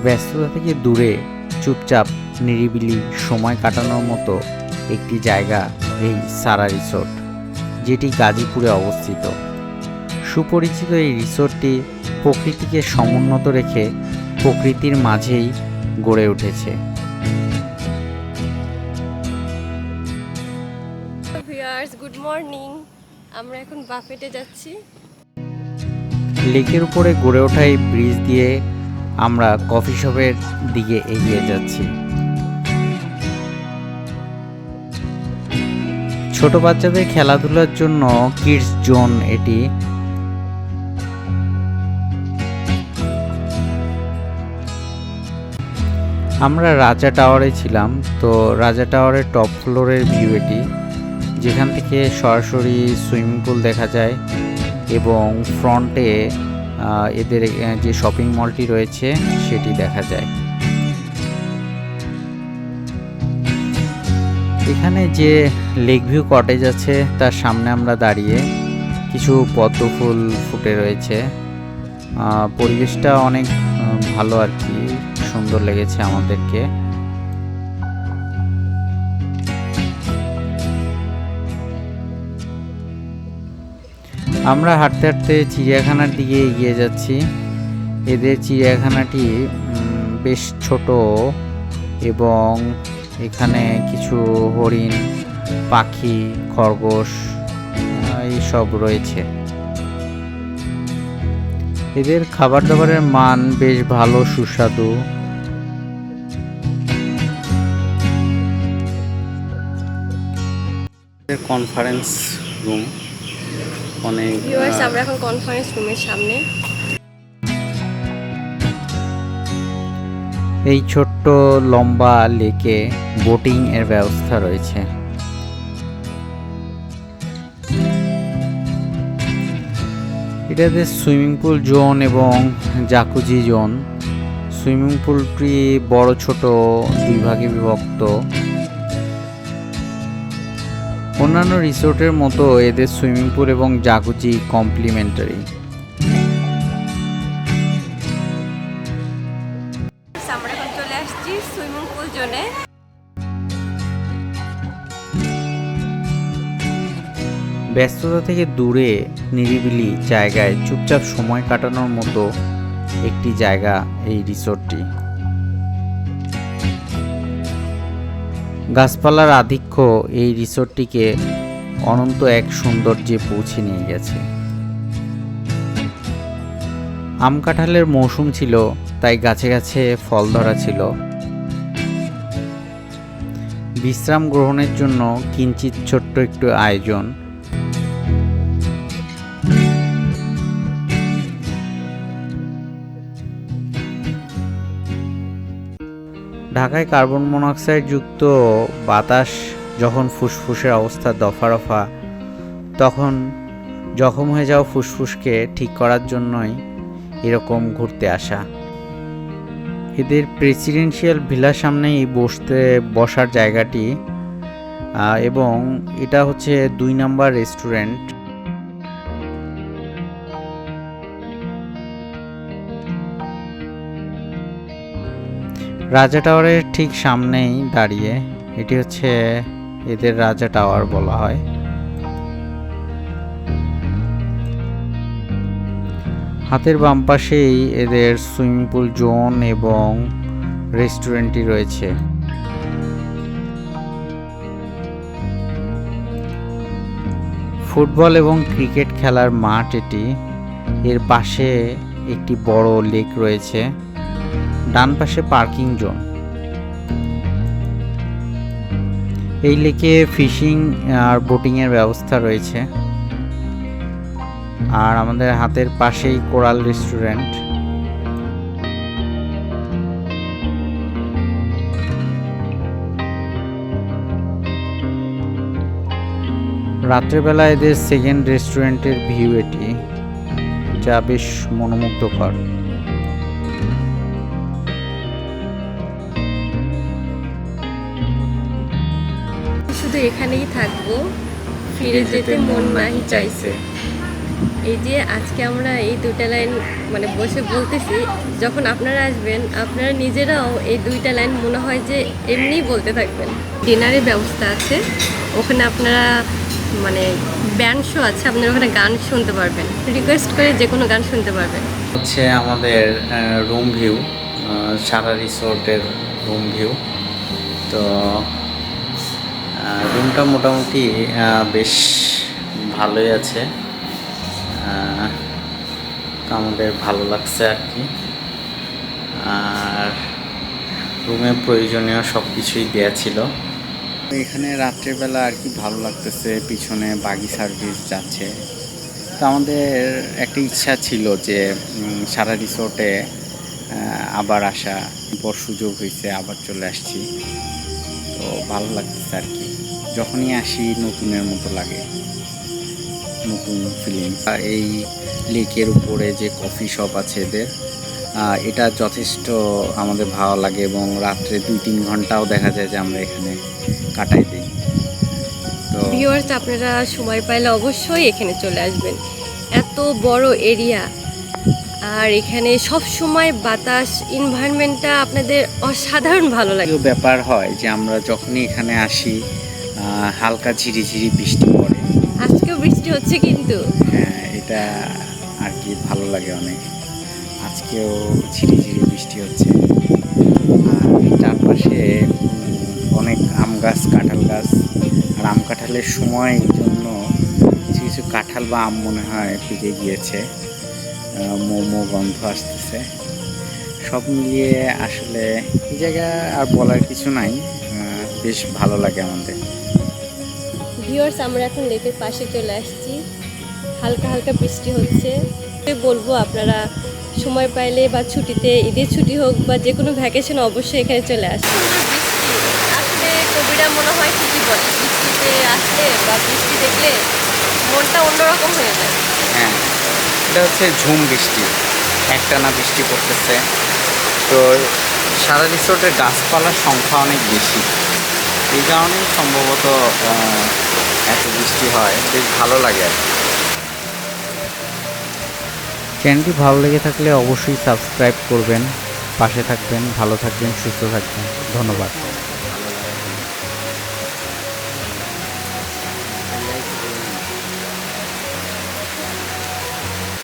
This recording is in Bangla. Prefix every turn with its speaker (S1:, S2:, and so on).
S1: ব্যস্ততা থেকে দূরে চুপচাপ নিরিবিলি সময় কাটানোর মতো একটি জায়গা এই সারা রিসোর্ট, যেটি গাজীপুরে অবস্থিত। সুপরিচিত এই রিসোর্টটি প্রকৃতিকে সমুন্নত রেখে প্রকৃতির মাঝেই গড়ে উঠেছে।
S2: গুড মর্নিং, আমরা এখন বাফেটে যাচ্ছি।
S1: লেকের উপরে গড়ে ওঠা এই ব্রিজ দিয়ে আমরা কফি শপের দিকে এগিয়ে যাচ্ছি। ছোট বাচ্চাদের খেলাধুলার জন্য কিডস জোন এটি। আমরা রাজা টাওয়ারে ছিলাম, তো রাজা টাওয়ারের টপ ফ্লোরের ভিউ এটি, যেখান থেকে সরাসরি সুইমিং পুল দেখা যায় এবং ফ্রন্টে এদের যে শপিং মলটি রয়েছে সেটি দেখা যায়। এখানে যে লেক ভিউ কটেজ আছে তার সামনে আমরা দাঁড়িয়ে, কিছু পদ্ম ফুল ফুটে রয়েছে। পরিবেশটা অনেক ভালো আর কি, সুন্দর লেগেছে আমাদেরকে। আমরা হাঁটতে হাঁটতে চিড়িয়াখানার দিকে এগিয়ে যাচ্ছি। এদের চিড়িয়াখানাটি বেশ ছোট এবং এখানে কিছু হরিণ, পাখি, খরগোশ এইসব রয়েছে। এদের খাবার দাবারের মান বেশ ভালো, সুস্বাদু। কনফারেন্স রুম অনেক।
S2: আমরা এখন কনফারেন্স রুমের সামনে।
S1: এই ছোট্ট লম্বা লেকে বোটিং এর ব্যবস্থা রয়েছে। এটাতে সুইমিং পুল জোন এবং জাকুজি জোন। সুইমিং পুলটি বড় ছোট দুই ভাগে বিভক্ত। অন্যান্য রিসোর্টের মতো এদের সুইমিং পুল এবং জাকুজি কমপ্লিমেন্টারি।
S2: আমরা এখন চলে আসছি সুইমিং পুল জোনে।
S1: ব্যস্ততা থেকে দূরে নিরিবিলি জায়গায় চুপচাপ সময় কাটানোর মতো একটি জায়গা এই রিসোর্টটি। গাছপালার আধিক্য এই রিসোর্টটিকে অনন্ত এক সৌন্দর্যে পৌঁছে নিয়ে গেছে। আম কাঁঠালের মৌসুম ছিল, তাই গাছে গাছে ফল ধরা ছিল। বিশ্রাম গ্রহণের জন্য কিঞ্চিত ছোট্ট একটু আয়োজন। ঢাকায় কার্বন মনোক্সাইড যুক্ত বাতাস যখন ফুসফুসের অবস্থা দফা, তখন জখম হয়ে যাওয়া ফুসফুসকে ঠিক করার জন্যই এরকম ঘুরতে আসা। এদের প্রেসিডেন্সিয়াল ভিলার সামনেই বসার জায়গাটি, এবং এটা হচ্ছে 2 নাম্বার রেস্টুরেন্ট। রাজা টাওয়ারের ঠিক সামনেই দাঁড়িয়ে, এটি হচ্ছে এদের রাজা টাওয়ার বলা হয়। হাতের বাম পাশেই এদের সুইমিং পুল জোন এবং রেস্টুরেন্টটি রয়েছে। ফুটবল এবং ক্রিকেট খেলার মাঠ এটি। এর পাশে একটি বড় লেক রয়েছে, ডান পাশে পার্কিং জোন। এই লেকে ফিশিং আর বোটিং এর ব্যবস্থা রয়েছে। আর আমাদের হাতের পাশেই কোরাল রেস্টুরেন্ট। রাত্রেবেলা এদের সেকেন্ড রেস্টুরেন্টের ভিউ এটি, যা বেশ মনোমুগ্ধকর।
S2: শুধু এখানেই থাকবো, ফিরে যেতে মন মাহি চাইছে। এই যে আজকে আমরা এই দুইটা লাইন মানে বসে বলতেছি, যখন আপনারা আসবেন আপনারা নিজেরাও এই দুইটা লাইন মনে হয় যে এমনিই বলতে থাকবেন। ডিনারের ব্যবস্থা আছে, ওখানে আপনারা মানে ব্যান্ড শো আছে, আপনারা ওখানে গান শুনতে পারবেন, রিকোয়েস্ট করে যে কোনো গান শুনতে পারবেন।
S1: হচ্ছে আমাদের রুম ভিউ, সারা রিসোর্টের রুম ভিউ। তো রুমটা মোটামুটি বেশ ভালোই আছে, তো আমাদের ভালো লাগছে আর কি। আর রুমে প্রয়োজনীয় সব কিছুই দেওয়া ছিল। এখানে রাত্রেবেলা আর কি ভালো লাগতেছে, পিছনে বাগি সার্ভিস যাচ্ছে। তো আমাদের একটা ইচ্ছা ছিল যে সারা রিসোর্টে আবার আসা, পর সুযোগ হয়েছে, আবার চলে আসছি। তো ভালো লাগতেছে আর কি, যখনই আসি নতুনের মতো লাগে, নতুন ফিলিংস। এই লেকের উপরে যে কফি শপ আছে এদের, এটা যথেষ্ট আমাদের ভালো লাগে এবং রাত্রে 2-3 ঘন্টাও দেখা যায় যে আমরা এখানে কাটাই দিই। তো
S2: ভিউয়ার্স, আপনারা সময় পাইলে অবশ্যই এখানে চলে আসবেন। এত বড় এরিয়া, আর এখানে সব সময় বাতাস, এনভায়রনমেন্টটা আপনাদের অসাধারণ ভালো লাগে।
S1: প্রিয় ব্যাপার হয় যে আমরা যখনই এখানে আসি হালকা ঝিরিঝিরি বৃষ্টি পড়ে।
S2: আজকেও বৃষ্টি হচ্ছে কিন্তু।
S1: হ্যাঁ, এটা আর কি ভালো লাগে অনেক। আজকেও ঝিরিঝিরি বৃষ্টি হচ্ছে। আর চারপাশে অনেক আম গাছ, কাঁঠাল গাছ। আর আম কাঁঠালের সময় জন্য কিছু কিছু কাঁঠাল বা আম মনে হয় পেকে গিয়েছে, মোমো গন্ধ আসতেছে। সব মিলিয়ে আসলে এই জায়গা আর বলার কিছু নাই, বেশ ভালো লাগে আমাদের।
S2: ভিউয়ার্স, আমরা এখন লেকের পাশে চলে আসছি, হালকা হালকা বৃষ্টি হচ্ছে। বলবো আপনারা সময় পাইলে বা ছুটিতে, ঈদের ছুটি হোক বা যে কোনো ভ্যাকেশন, অবশ্যই এখানে চলে আসবে। বৃষ্টি আসলে কবিরা মনে হয় ঠিকই বলে, বৃষ্টিতে আসলে বা বৃষ্টি দেখলে মনটা অন্যরকম হয়ে যায়।
S1: হ্যাঁ, এটা হচ্ছে ঝুম বৃষ্টি, একটানা বৃষ্টি পড়তেছে। তো সারা রিসোর্টের গাছপালার সংখ্যা অনেক বেশি, এই কারণেই সম্ভবত এত বৃষ্টি হয়। বেশ ভালো লাগে আর কি। চ্যানেলটি ভালো লেগে থাকলে অবশ্যই সাবস্ক্রাইব করবেন, পাশে থাকবেন, ভালো থাকবেন, সুস্থ থাকবেন। ধন্যবাদ।